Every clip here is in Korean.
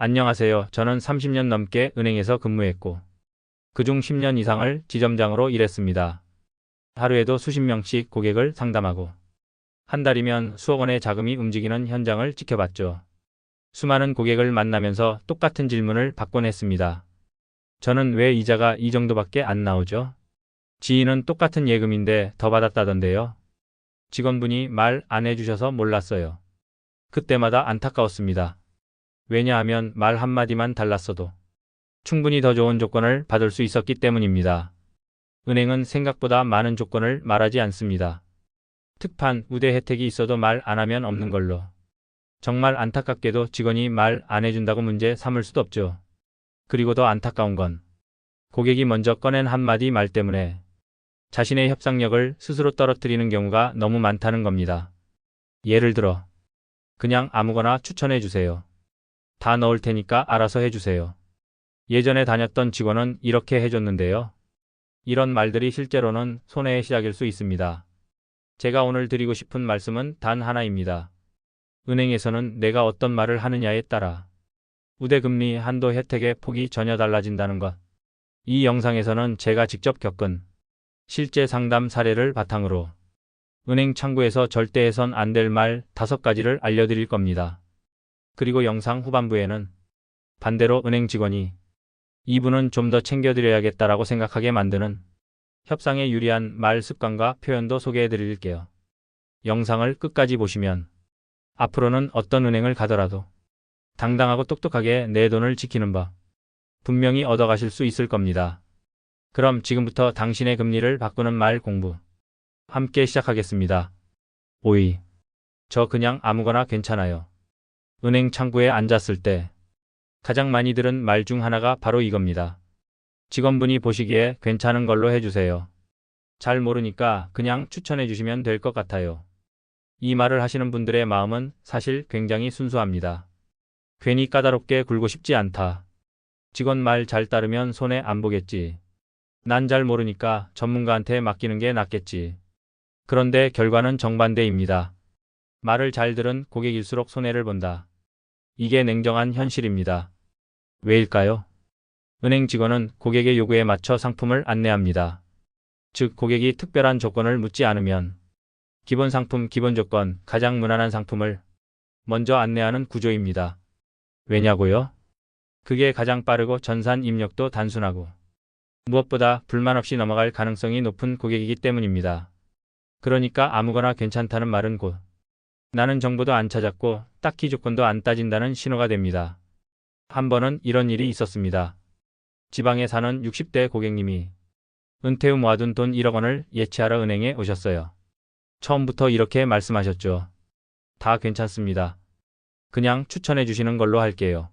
안녕하세요. 저는 30년 넘게 은행에서 근무했고, 그중 10년 이상을 지점장으로 일했습니다. 하루에도 수십 명씩 고객을 상담하고, 한 달이면 수억 원의 자금이 움직이는 현장을 지켜봤죠. 수많은 고객을 만나면서 똑같은 질문을 받곤 했습니다. 저는 왜 이자가 이 정도밖에 안 나오죠? 지인은 똑같은 예금인데 더 받았다던데요. 직원분이 말 안 해주셔서 몰랐어요. 그때마다 안타까웠습니다. 왜냐하면 말 한마디만 달랐어도 충분히 더 좋은 조건을 받을 수 있었기 때문입니다. 은행은 생각보다 많은 조건을 말하지 않습니다. 특판, 우대 혜택이 있어도 말 안 하면 없는 걸로. 정말 안타깝게도 직원이 말 안 해준다고 문제 삼을 수도 없죠. 그리고 더 안타까운 건 고객이 먼저 꺼낸 한마디 말 때문에 자신의 협상력을 스스로 떨어뜨리는 경우가 너무 많다는 겁니다. 예를 들어, 그냥 아무거나 추천해 주세요. 다 넣을 테니까 알아서 해주세요. 예전에 다녔던 직원은 이렇게 해줬는데요. 이런 말들이 실제로는 손해의 시작일 수 있습니다. 제가 오늘 드리고 싶은 말씀은 단 하나입니다. 은행에서는 내가 어떤 말을 하느냐에 따라 우대금리 한도 혜택의 폭이 전혀 달라진다는 것. 이 영상에서는 제가 직접 겪은 실제 상담 사례를 바탕으로 은행 창구에서 절대 해선 안 될 말 5가지를 알려드릴 겁니다. 그리고 영상 후반부에는 반대로 은행 직원이 이분은 좀 더 챙겨드려야겠다라고 생각하게 만드는 협상에 유리한 말 습관과 표현도 소개해드릴게요. 영상을 끝까지 보시면 앞으로는 어떤 은행을 가더라도 당당하고 똑똑하게 내 돈을 지키는 법 분명히 얻어가실 수 있을 겁니다. 그럼 지금부터 당신의 금리를 바꾸는 말 공부 함께 시작하겠습니다. 5위. 저 그냥 아무거나 괜찮아요. 은행 창구에 앉았을 때 가장 많이 들은 말 중 하나가 바로 이겁니다. 직원분이 보시기에 괜찮은 걸로 해주세요. 잘 모르니까 그냥 추천해 주시면 될 것 같아요. 이 말을 하시는 분들의 마음은 사실 굉장히 순수합니다. 괜히 까다롭게 굴고 싶지 않다. 직원 말 잘 따르면 손해 안 보겠지. 난 잘 모르니까 전문가한테 맡기는 게 낫겠지. 그런데 결과는 정반대입니다. 말을 잘 들은 고객일수록 손해를 본다. 이게 냉정한 현실입니다. 왜일까요? 은행 직원은 고객의 요구에 맞춰 상품을 안내합니다. 즉, 고객이 특별한 조건을 묻지 않으면 기본 상품, 기본 조건, 가장 무난한 상품을 먼저 안내하는 구조입니다. 왜냐고요? 그게 가장 빠르고 전산 입력도 단순하고 무엇보다 불만 없이 넘어갈 가능성이 높은 고객이기 때문입니다. 그러니까 아무거나 괜찮다는 말은 곧 나는 정보도 안 찾았고 딱히 조건도 안 따진다는 신호가 됩니다. 한 번은 이런 일이 있었습니다. 지방에 사는 60대 고객님이 은퇴 후 모아둔 돈 1억 원을 예치하러 은행에 오셨어요. 처음부터 이렇게 말씀하셨죠. 다 괜찮습니다. 그냥 추천해 주시는 걸로 할게요.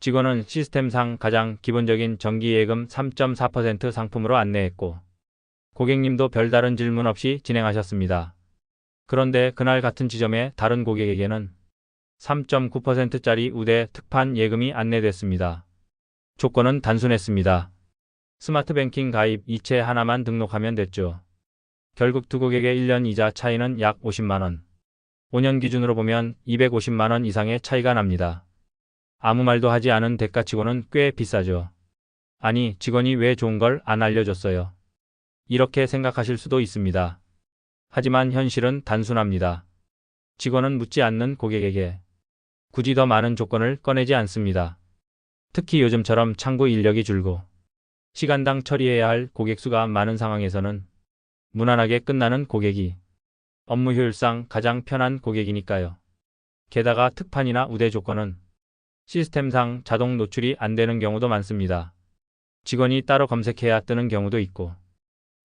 직원은 시스템상 가장 기본적인 정기예금 3.4% 상품으로 안내했고 고객님도 별다른 질문 없이 진행하셨습니다. 그런데 그날 같은 지점의 다른 고객에게는 3.9%짜리 우대 특판 예금이 안내됐습니다. 조건은 단순했습니다. 스마트 뱅킹 가입 이체 하나만 등록하면 됐죠. 결국 두 고객의 1년 이자 차이는 약 50만 원. 5년 기준으로 보면 250만 원 이상의 차이가 납니다. 아무 말도 하지 않은 대가치고는 꽤 비싸죠. 아니, 직원이 왜 좋은 걸 안 알려줬어요? 이렇게 생각하실 수도 있습니다. 하지만 현실은 단순합니다. 직원은 묻지 않는 고객에게 굳이 더 많은 조건을 꺼내지 않습니다. 특히 요즘처럼 창구 인력이 줄고 시간당 처리해야 할 고객 수가 많은 상황에서는 무난하게 끝나는 고객이 업무 효율상 가장 편한 고객이니까요. 게다가 특판이나 우대 조건은 시스템상 자동 노출이 안 되는 경우도 많습니다. 직원이 따로 검색해야 뜨는 경우도 있고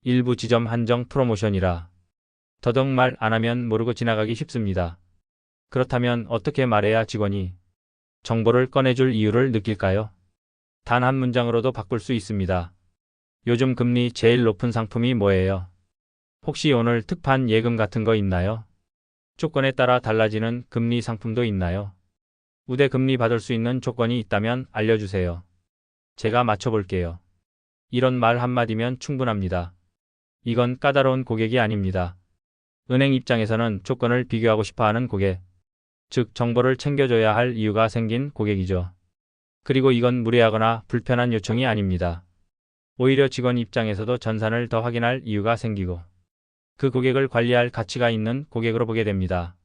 일부 지점 한정 프로모션이라 더더욱 말 안 하면 모르고 지나가기 쉽습니다. 그렇다면 어떻게 말해야 직원이 정보를 꺼내줄 이유를 느낄까요? 단 한 문장으로도 바꿀 수 있습니다. 요즘 금리 제일 높은 상품이 뭐예요? 혹시 오늘 특판 예금 같은 거 있나요? 조건에 따라 달라지는 금리 상품도 있나요? 우대 금리 받을 수 있는 조건이 있다면 알려주세요. 제가 맞춰볼게요. 이런 말 한마디면 충분합니다. 이건 까다로운 고객이 아닙니다. 은행 입장에서는 조건을 비교하고 싶어하는 고객, 즉 정보를 챙겨줘야 할 이유가 생긴 고객이죠. 그리고 이건 무례하거나 불편한 요청이 아닙니다. 오히려 직원 입장에서도 전산을 더 확인할 이유가 생기고 그 고객을 관리할 가치가 있는 고객으로 보게 됩니다.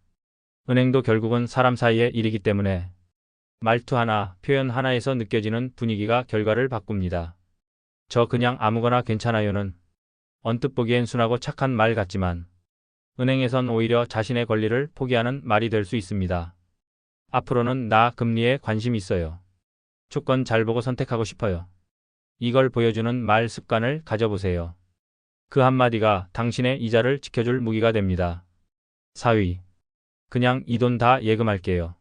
은행도 결국은 사람 사이의 일이기 때문에 말투 하나, 표현 하나에서 느껴지는 분위기가 결과를 바꿉니다. 저 그냥 아무거나 괜찮아요는 언뜻 보기엔 순하고 착한 말 같지만 은행에선 오히려 자신의 권리를 포기하는 말이 될 수 있습니다. 앞으로는 나 금리에 관심 있어요. 조건 잘 보고 선택하고 싶어요. 이걸 보여주는 말 습관을 가져보세요. 그 한마디가 당신의 이자를 지켜줄 무기가 됩니다. 4위. 그냥 이 돈 다 예금할게요.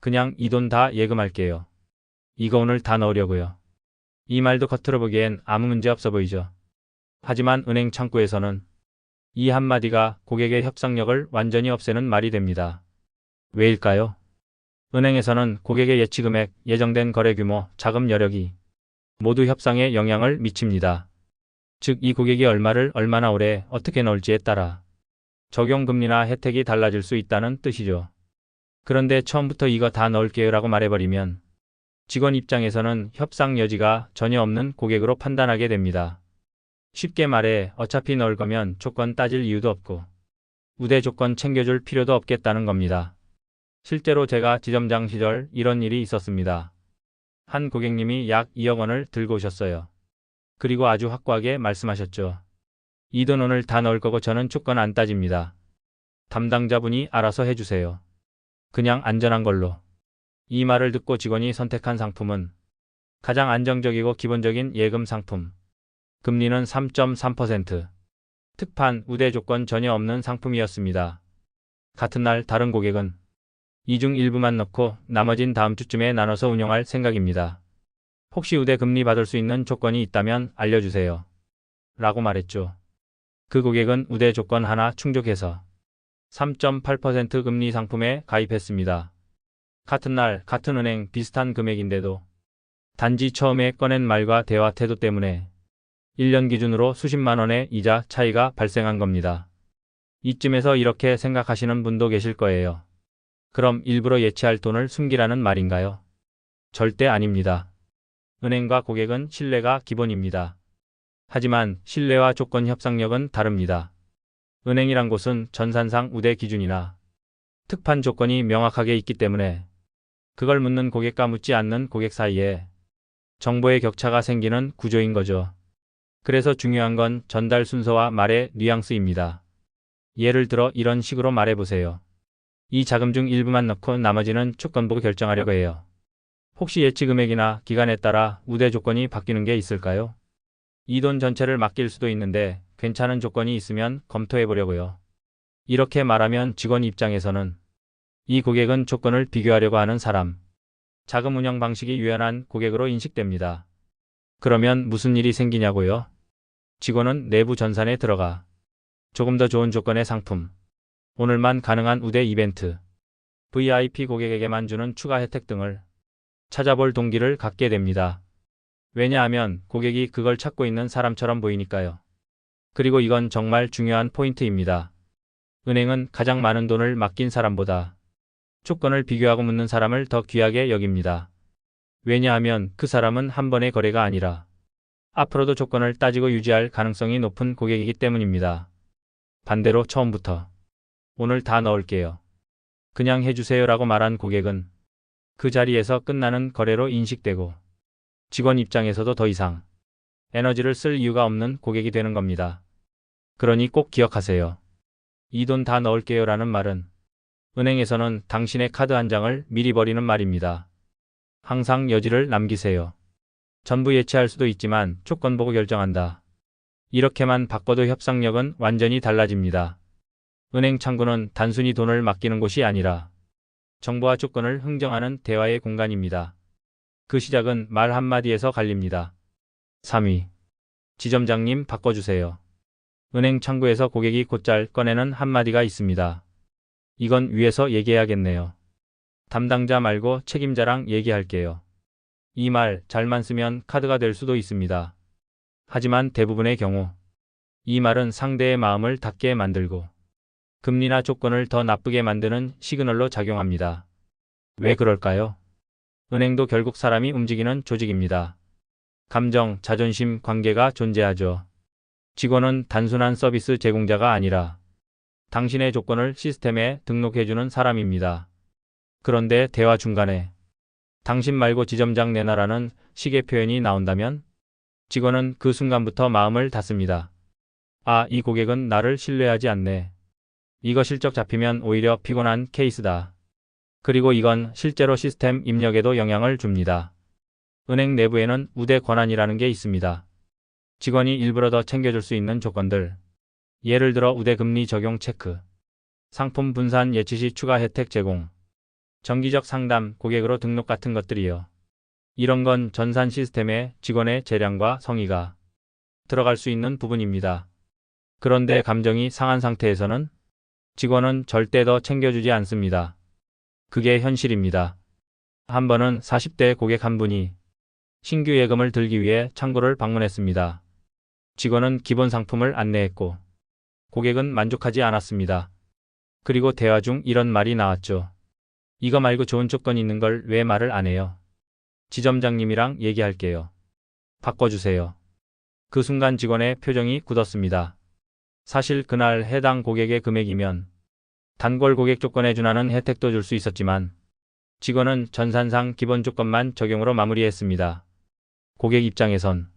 그냥 이 돈 다 예금할게요. 이거 오늘 다 넣으려고요. 이 말도 겉으로 보기엔 아무 문제 없어 보이죠. 하지만 은행 창구에서는 이 한마디가 고객의 협상력을 완전히 없애는 말이 됩니다. 왜일까요? 은행에서는 고객의 예치 금액, 예정된 거래 규모, 자금 여력이 모두 협상에 영향을 미칩니다. 즉, 이 고객이 얼마를 얼마나 오래 어떻게 넣을지에 따라 적용 금리나 혜택이 달라질 수 있다는 뜻이죠. 그런데 처음부터 이거 다 넣을게요 라고 말해버리면 직원 입장에서는 협상 여지가 전혀 없는 고객으로 판단하게 됩니다. 쉽게 말해 어차피 넣을 거면 조건 따질 이유도 없고 우대 조건 챙겨줄 필요도 없겠다는 겁니다. 실제로 제가 지점장 시절 이런 일이 있었습니다. 한 고객님이 약 2억 원을 들고 오셨어요. 그리고 아주 확고하게 말씀하셨죠. 이 돈 오늘 다 넣을 거고 저는 조건 안 따집니다. 담당자분이 알아서 해주세요. 그냥 안전한 걸로. 이 말을 듣고 직원이 선택한 상품은 가장 안정적이고 기본적인 예금 상품. 금리는 3.3%. 특판, 우대 조건 전혀 없는 상품이었습니다. 같은 날 다른 고객은 이 중 일부만 넣고 나머진 다음 주쯤에 나눠서 운영할 생각입니다. 혹시 우대 금리 받을 수 있는 조건이 있다면 알려주세요. 라고 말했죠. 그 고객은 우대 조건 하나 충족해서 3.8% 금리 상품에 가입했습니다. 같은 날, 같은 은행, 비슷한 금액인데도 단지 처음에 꺼낸 말과 대화 태도 때문에 1년 기준으로 수십만 원의 이자 차이가 발생한 겁니다. 이쯤에서 이렇게 생각하시는 분도 계실 거예요. 그럼 일부러 예치할 돈을 숨기라는 말인가요? 절대 아닙니다. 은행과 고객은 신뢰가 기본입니다. 하지만 신뢰와 조건 협상력은 다릅니다. 은행이란 곳은 전산상 우대 기준이나 특판 조건이 명확하게 있기 때문에 그걸 묻는 고객과 묻지 않는 고객 사이에 정보의 격차가 생기는 구조인 거죠. 그래서 중요한 건 전달 순서와 말의 뉘앙스입니다. 예를 들어 이런 식으로 말해보세요. 이 자금 중 일부만 넣고 나머지는 조건 보고 결정하려고 해요. 혹시 예치 금액이나 기간에 따라 우대 조건이 바뀌는 게 있을까요? 이 돈 전체를 맡길 수도 있는데 괜찮은 조건이 있으면 검토해 보려고요. 이렇게 말하면 직원 입장에서는 이 고객은 조건을 비교하려고 하는 사람, 자금 운영 방식이 유연한 고객으로 인식됩니다. 그러면 무슨 일이 생기냐고요? 직원은 내부 전산에 들어가 조금 더 좋은 조건의 상품, 오늘만 가능한 우대 이벤트, VIP 고객에게만 주는 추가 혜택 등을 찾아볼 동기를 갖게 됩니다. 왜냐하면 고객이 그걸 찾고 있는 사람처럼 보이니까요. 그리고 이건 정말 중요한 포인트입니다. 은행은 가장 많은 돈을 맡긴 사람보다 조건을 비교하고 묻는 사람을 더 귀하게 여깁니다. 왜냐하면 그 사람은 한 번의 거래가 아니라 앞으로도 조건을 따지고 유지할 가능성이 높은 고객이기 때문입니다. 반대로 처음부터 오늘 다 넣을게요. 그냥 해주세요 라고 말한 고객은 그 자리에서 끝나는 거래로 인식되고 직원 입장에서도 더 이상 에너지를 쓸 이유가 없는 고객이 되는 겁니다. 그러니 꼭 기억하세요. 이 돈 다 넣을게요 라는 말은 은행에서는 당신의 카드 한 장을 미리 버리는 말입니다. 항상 여지를 남기세요. 전부 예치할 수도 있지만 조건 보고 결정한다. 이렇게만 바꿔도 협상력은 완전히 달라집니다. 은행 창구는 단순히 돈을 맡기는 곳이 아니라 정보와 조건을 흥정하는 대화의 공간입니다. 그 시작은 말 한마디에서 갈립니다. 3위. 지점장님 바꿔주세요. 은행 창구에서 고객이 곧잘 꺼내는 한마디가 있습니다. 이건 위에서 얘기해야겠네요. 담당자 말고 책임자랑 얘기할게요. 이 말 잘만 쓰면 카드가 될 수도 있습니다. 하지만 대부분의 경우 이 말은 상대의 마음을 닫게 만들고 금리나 조건을 더 나쁘게 만드는 시그널로 작용합니다. 왜 그럴까요? 은행도 결국 사람이 움직이는 조직입니다. 감정, 자존심, 관계가 존재하죠. 직원은 단순한 서비스 제공자가 아니라 당신의 조건을 시스템에 등록해주는 사람입니다. 그런데 대화 중간에 당신 말고 지점장 내놔라는 식의 표현이 나온다면 직원은 그 순간부터 마음을 닫습니다. 아, 이 고객은 나를 신뢰하지 않네. 이거 실적 잡히면 오히려 피곤한 케이스다. 그리고 이건 실제로 시스템 입력에도 영향을 줍니다. 은행 내부에는 우대 권한이라는 게 있습니다. 직원이 일부러 더 챙겨줄 수 있는 조건들. 예를 들어 우대 금리 적용 체크, 상품 분산 예치 시 추가 혜택 제공, 정기적 상담, 고객으로 등록 같은 것들이요. 이런 건 전산 시스템에 직원의 재량과 성의가 들어갈 수 있는 부분입니다. 그런데 감정이 상한 상태에서는 직원은 절대 더 챙겨주지 않습니다. 그게 현실입니다. 한 번은 40대 고객 한 분이 신규 예금을 들기 위해 창구를 방문했습니다. 직원은 기본 상품을 안내했고 고객은 만족하지 않았습니다. 그리고 대화 중 이런 말이 나왔죠. 이거 말고 좋은 조건이 있는 걸 왜 말을 안 해요? 지점장님이랑 얘기할게요. 바꿔주세요. 그 순간 직원의 표정이 굳었습니다. 사실 그날 해당 고객의 금액이면 단골 고객 조건에 준하는 혜택도 줄 수 있었지만 직원은 전산상 기본 조건만 적용으로 마무리했습니다. 고객 입장에선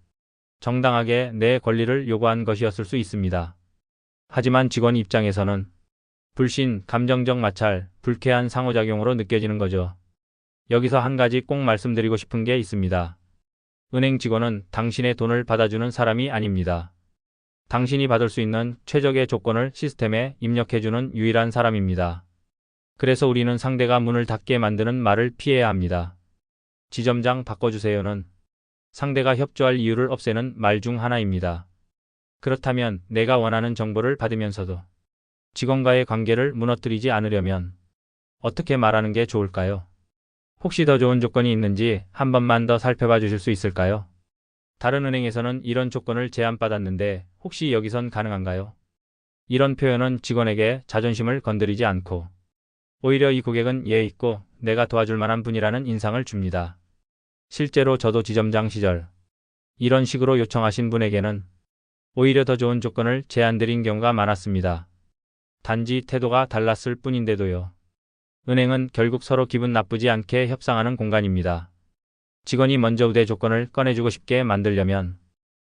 정당하게 내 권리를 요구한 것이었을 수 있습니다. 하지만 직원 입장에서는 불신, 감정적 마찰, 불쾌한 상호작용으로 느껴지는 거죠. 여기서 한 가지 꼭 말씀드리고 싶은 게 있습니다. 은행 직원은 당신의 돈을 받아주는 사람이 아닙니다. 당신이 받을 수 있는 최적의 조건을 시스템에 입력해주는 유일한 사람입니다. 그래서 우리는 상대가 문을 닫게 만드는 말을 피해야 합니다. 지점장 바꿔주세요는 상대가 협조할 이유를 없애는 말 중 하나입니다. 그렇다면 내가 원하는 정보를 받으면서도 직원과의 관계를 무너뜨리지 않으려면 어떻게 말하는 게 좋을까요? 혹시 더 좋은 조건이 있는지 한 번만 더 살펴봐 주실 수 있을까요? 다른 은행에서는 이런 조건을 제안받았는데 혹시 여기선 가능한가요? 이런 표현은 직원에게 자존심을 건드리지 않고 오히려 이 고객은 예의 있고 내가 도와줄 만한 분이라는 인상을 줍니다. 실제로 저도 지점장 시절 이런 식으로 요청하신 분에게는 오히려 더 좋은 조건을 제안드린 경우가 많았습니다. 단지 태도가 달랐을 뿐인데도요. 은행은 결국 서로 기분 나쁘지 않게 협상하는 공간입니다. 직원이 먼저 우대 조건을 꺼내주고 싶게 만들려면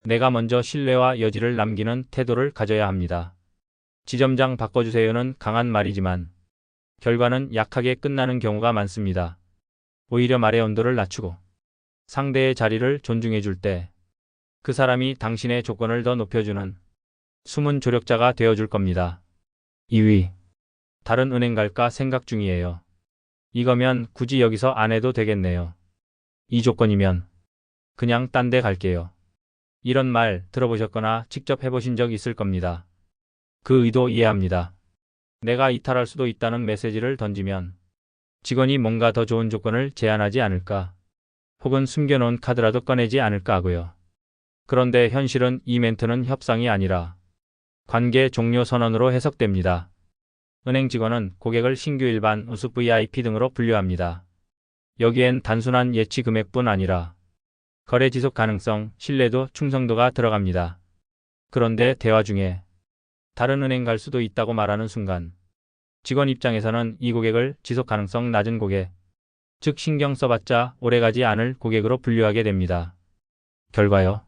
내가 먼저 신뢰와 여지를 남기는 태도를 가져야 합니다. 지점장 바꿔주세요는 강한 말이지만 결과는 약하게 끝나는 경우가 많습니다. 오히려 말의 온도를 낮추고 상대의 자리를 존중해 줄 때 그 사람이 당신의 조건을 더 높여주는 숨은 조력자가 되어줄 겁니다. 2위. 다른 은행 갈까 생각 중이에요. 이거면 굳이 여기서 안 해도 되겠네요. 이 조건이면 그냥 딴 데 갈게요. 이런 말 들어보셨거나 직접 해보신 적 있을 겁니다. 그 의도 이해합니다. 내가 이탈할 수도 있다는 메시지를 던지면 직원이 뭔가 더 좋은 조건을 제안하지 않을까, 혹은 숨겨놓은 카드라도 꺼내지 않을까 하고요. 그런데 현실은 이 멘트는 협상이 아니라 관계 종료 선언으로 해석됩니다. 은행 직원은 고객을 신규 일반, 우수 VIP 등으로 분류합니다. 여기엔 단순한 예치 금액뿐 아니라 거래 지속 가능성, 신뢰도, 충성도가 들어갑니다. 그런데 대화 중에 다른 은행 갈 수도 있다고 말하는 순간 직원 입장에서는 이 고객을 지속 가능성 낮은 고객, 즉 신경 써봤자 오래가지 않을 고객으로 분류하게 됩니다. 결과요.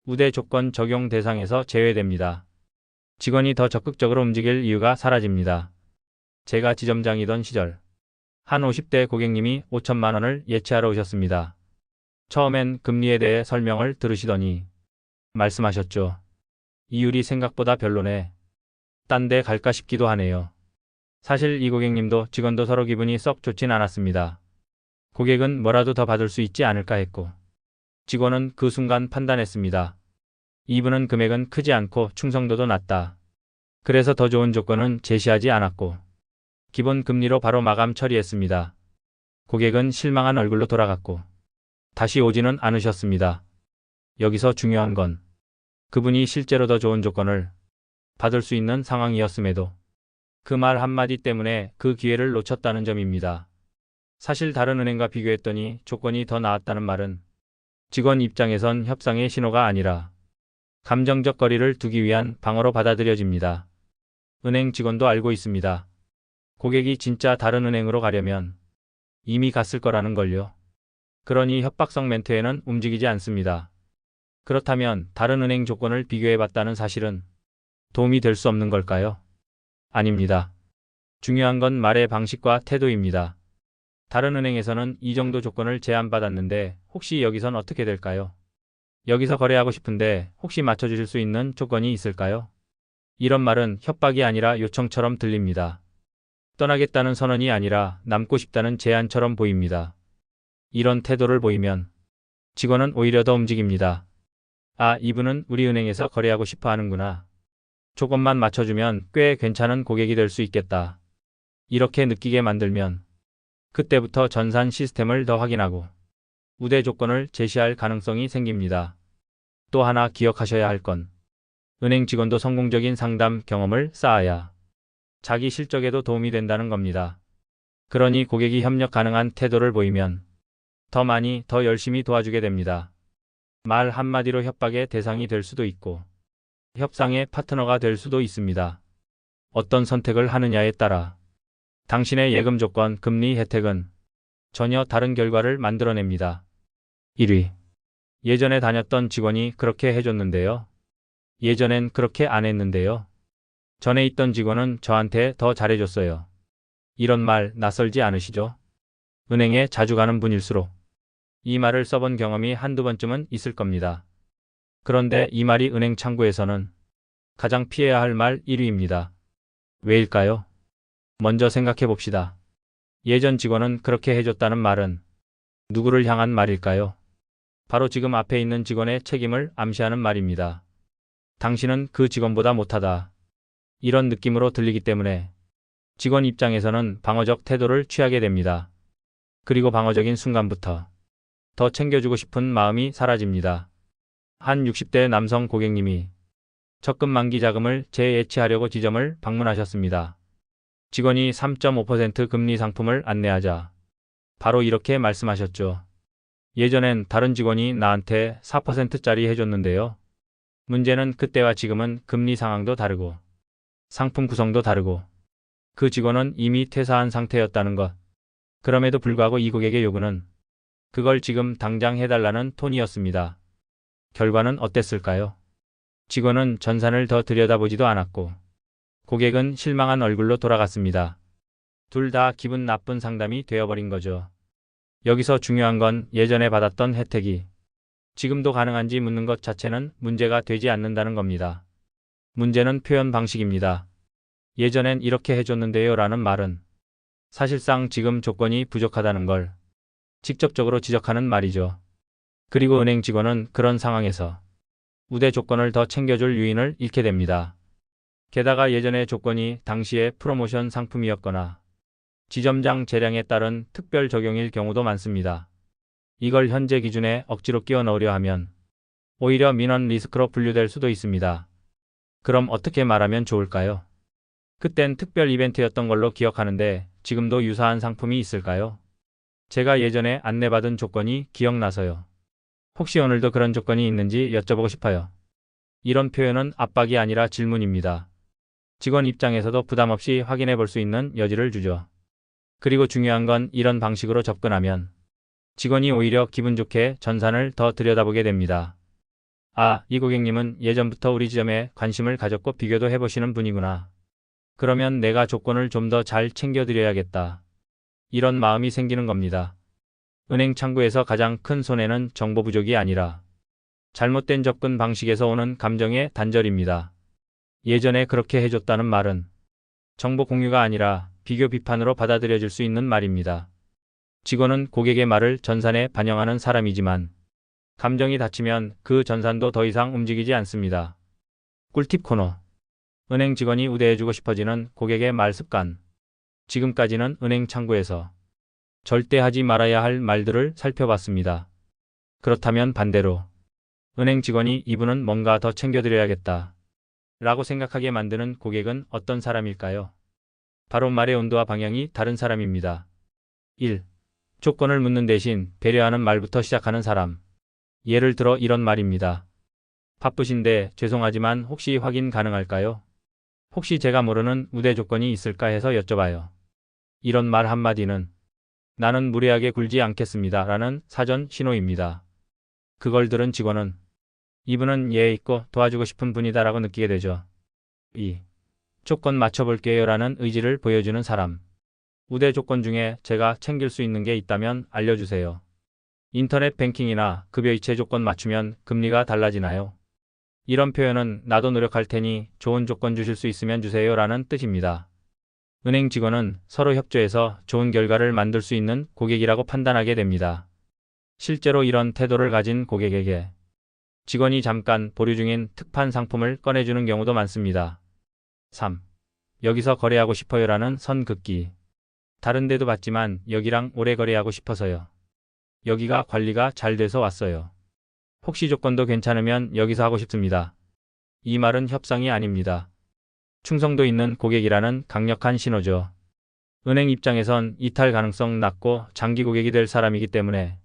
우대 조건 적용 대상에서 제외됩니다. 직원이 더 적극적으로 움직일 이유가 사라집니다. 제가 지점장이던 시절 한 50대 고객님이 5천만 원을 예치하러 오셨습니다. 처음엔 금리에 대해 설명을 들으시더니 말씀하셨죠. 이율이 생각보다 별로네. 딴 데 갈까 싶기도 하네요. 사실 이 고객님도 직원도 서로 기분이 썩 좋진 않았습니다. 고객은 뭐라도 더 받을 수 있지 않을까 했고 직원은 그 순간 판단했습니다. 이분은 금액은 크지 않고 충성도도 낮다. 그래서 더 좋은 조건은 제시하지 않았고 기본 금리로 바로 마감 처리했습니다. 고객은 실망한 얼굴로 돌아갔고 다시 오지는 않으셨습니다. 여기서 중요한 건 그분이 실제로 더 좋은 조건을 받을 수 있는 상황이었음에도 그 말 한마디 때문에 그 기회를 놓쳤다는 점입니다. 사실 다른 은행과 비교했더니 조건이 더 나았다는 말은 직원 입장에선 협상의 신호가 아니라 감정적 거리를 두기 위한 방어로 받아들여집니다. 은행 직원도 알고 있습니다. 고객이 진짜 다른 은행으로 가려면 이미 갔을 거라는 걸요. 그러니 협박성 멘트에는 움직이지 않습니다. 그렇다면 다른 은행 조건을 비교해봤다는 사실은 도움이 될 수 없는 걸까요? 아닙니다. 중요한 건 말의 방식과 태도입니다. 다른 은행에서는 이 정도 조건을 제안받았는데 혹시 여기선 어떻게 될까요? 여기서 거래하고 싶은데 혹시 맞춰주실 수 있는 조건이 있을까요? 이런 말은 협박이 아니라 요청처럼 들립니다. 떠나겠다는 선언이 아니라 남고 싶다는 제안처럼 보입니다. 이런 태도를 보이면 직원은 오히려 더 움직입니다. 아, 이분은 우리 은행에서 거래하고 싶어 하는구나. 조건만 맞춰주면 꽤 괜찮은 고객이 될 수 있겠다. 이렇게 느끼게 만들면 그때부터 전산 시스템을 더 확인하고 우대 조건을 제시할 가능성이 생깁니다. 또 하나 기억하셔야 할 건 은행 직원도 성공적인 상담 경험을 쌓아야 자기 실적에도 도움이 된다는 겁니다. 그러니 고객이 협력 가능한 태도를 보이면 더 많이 더 열심히 도와주게 됩니다. 말 한마디로 협박의 대상이 될 수도 있고 협상의 파트너가 될 수도 있습니다. 어떤 선택을 하느냐에 따라 당신의 예금 조건, 금리 혜택은 전혀 다른 결과를 만들어냅니다. 1위. 예전에 다녔던 직원이 그렇게 해줬는데요. 예전엔 그렇게 안 했는데요. 전에 있던 직원은 저한테 더 잘해줬어요. 이런 말 낯설지 않으시죠? 은행에 자주 가는 분일수록 이 말을 써본 경험이 한두 번쯤은 있을 겁니다. 그런데 이 말이 은행 창구에서는 가장 피해야 할 말 1위입니다. 왜일까요? 먼저 생각해 봅시다. 예전 직원은 그렇게 해줬다는 말은 누구를 향한 말일까요? 바로 지금 앞에 있는 직원의 책임을 암시하는 말입니다. 당신은 그 직원보다 못하다. 이런 느낌으로 들리기 때문에 직원 입장에서는 방어적 태도를 취하게 됩니다. 그리고 방어적인 순간부터 더 챙겨주고 싶은 마음이 사라집니다. 한 60대 남성 고객님이 적금 만기 자금을 재예치하려고 지점을 방문하셨습니다. 직원이 3.5% 금리 상품을 안내하자 바로 이렇게 말씀하셨죠. 예전엔 다른 직원이 나한테 4%짜리 해줬는데요. 문제는 그때와 지금은 금리 상황도 다르고 상품 구성도 다르고 그 직원은 이미 퇴사한 상태였다는 것. 그럼에도 불구하고 이 고객의 요구는 그걸 지금 당장 해달라는 톤이었습니다. 결과는 어땠을까요? 직원은 전산을 더 들여다보지도 않았고 고객은 실망한 얼굴로 돌아갔습니다. 둘 다 기분 나쁜 상담이 되어버린 거죠. 여기서 중요한 건 예전에 받았던 혜택이 지금도 가능한지 묻는 것 자체는 문제가 되지 않는다는 겁니다. 문제는 표현 방식입니다. 예전엔 이렇게 해줬는데요 라는 말은 사실상 지금 조건이 부족하다는 걸 직접적으로 지적하는 말이죠. 그리고 은행 직원은 그런 상황에서 우대 조건을 더 챙겨줄 유인을 잃게 됩니다. 게다가 예전의 조건이 당시의 프로모션 상품이었거나 지점장 재량에 따른 특별 적용일 경우도 많습니다. 이걸 현재 기준에 억지로 끼워 넣으려 하면 오히려 민원 리스크로 분류될 수도 있습니다. 그럼 어떻게 말하면 좋을까요? 그땐 특별 이벤트였던 걸로 기억하는데 지금도 유사한 상품이 있을까요? 제가 예전에 안내받은 조건이 기억나서요. 혹시 오늘도 그런 조건이 있는지 여쭤보고 싶어요. 이런 표현은 압박이 아니라 질문입니다. 직원 입장에서도 부담 없이 확인해 볼 수 있는 여지를 주죠. 그리고 중요한 건 이런 방식으로 접근하면 직원이 오히려 기분 좋게 전산을 더 들여다보게 됩니다. 아, 이 고객님은 예전부터 우리 지점에 관심을 가졌고 비교도 해보시는 분이구나. 그러면 내가 조건을 좀 더 잘 챙겨드려야겠다. 이런 마음이 생기는 겁니다. 은행 창구에서 가장 큰 손해는 정보 부족이 아니라 잘못된 접근 방식에서 오는 감정의 단절입니다. 예전에 그렇게 해줬다는 말은 정보 공유가 아니라 비교 비판으로 받아들여질 수 있는 말입니다. 직원은 고객의 말을 전산에 반영하는 사람이지만 감정이 다치면 그 전산도 더 이상 움직이지 않습니다. 꿀팁 코너. 은행 직원이 우대해주고 싶어지는 고객의 말 습관. 지금까지는 은행 창구에서 절대 하지 말아야 할 말들을 살펴봤습니다. 그렇다면 반대로 은행 직원이 이분은 뭔가 더 챙겨드려야겠다 라고 생각하게 만드는 고객은 어떤 사람일까요? 바로 말의 온도와 방향이 다른 사람입니다. 1. 조건을 묻는 대신 배려하는 말부터 시작하는 사람. 예를 들어 이런 말입니다. 바쁘신데 죄송하지만 혹시 확인 가능할까요? 혹시 제가 모르는 우대 조건이 있을까 해서 여쭤봐요. 이런 말 한마디는 나는 무례하게 굴지 않겠습니다 라는 사전 신호입니다. 그걸 들은 직원은 이분은 예의 있고 도와주고 싶은 분이다 라고 느끼게 되죠. 2. 조건 맞춰볼게요 라는 의지를 보여주는 사람. 우대 조건 중에 제가 챙길 수 있는 게 있다면 알려주세요. 인터넷 뱅킹이나 급여 이체 조건 맞추면 금리가 달라지나요? 이런 표현은 나도 노력할 테니 좋은 조건 주실 수 있으면 주세요 라는 뜻입니다. 은행 직원은 서로 협조해서 좋은 결과를 만들 수 있는 고객이라고 판단하게 됩니다. 실제로 이런 태도를 가진 고객에게 직원이 잠깐 보류 중인 특판 상품을 꺼내주는 경우도 많습니다. 3. 여기서 거래하고 싶어요 라는 선 긋기. 다른 데도 봤지만 여기랑 오래 거래하고 싶어서요. 여기가 관리가 잘 돼서 왔어요. 혹시 조건도 괜찮으면 여기서 하고 싶습니다. 이 말은 협상이 아닙니다. 충성도 있는 고객이라는 강력한 신호죠. 은행 입장에선 이탈 가능성 낮고 장기 고객이 될 사람이기 때문에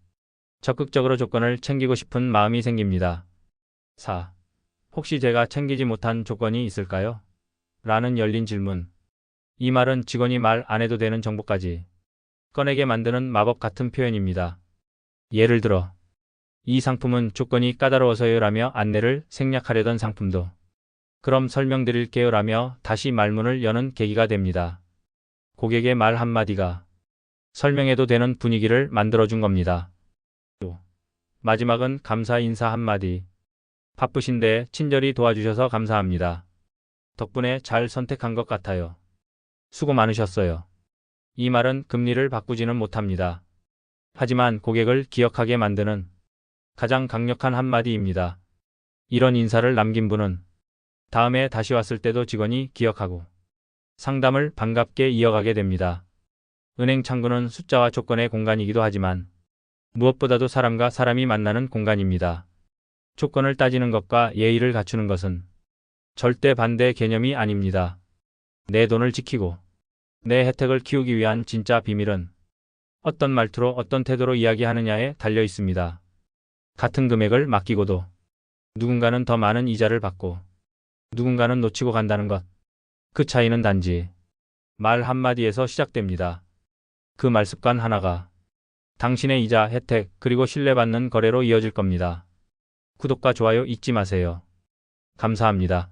적극적으로 조건을 챙기고 싶은 마음이 생깁니다. 4. 혹시 제가 챙기지 못한 조건이 있을까요? 라는 열린 질문. 이 말은 직원이 말 안 해도 되는 정보까지 꺼내게 만드는 마법 같은 표현입니다. 예를 들어 이 상품은 조건이 까다로워서요 라며 안내를 생략하려던 상품도 그럼 설명드릴게요 라며 다시 말문을 여는 계기가 됩니다. 고객의 말 한마디가 설명해도 되는 분위기를 만들어준 겁니다. 또 마지막은 감사 인사 한마디. 바쁘신데 친절히 도와주셔서 감사합니다. 덕분에 잘 선택한 것 같아요. 수고 많으셨어요. 이 말은 금리를 바꾸지는 못합니다. 하지만 고객을 기억하게 만드는 가장 강력한 한마디입니다. 이런 인사를 남긴 분은 다음에 다시 왔을 때도 직원이 기억하고 상담을 반갑게 이어가게 됩니다. 은행 창구는 숫자와 조건의 공간이기도 하지만 무엇보다도 사람과 사람이 만나는 공간입니다. 조건을 따지는 것과 예의를 갖추는 것은 절대 반대 개념이 아닙니다. 내 돈을 지키고 내 혜택을 키우기 위한 진짜 비밀은 어떤 말투로 어떤 태도로 이야기하느냐에 달려 있습니다. 같은 금액을 맡기고도 누군가는 더 많은 이자를 받고 누군가는 놓치고 간다는 것. 그 차이는 단지 말 한마디에서 시작됩니다. 그 말습관 하나가 당신의 이자, 혜택, 그리고 신뢰받는 거래로 이어질 겁니다. 구독과 좋아요 잊지 마세요. 감사합니다.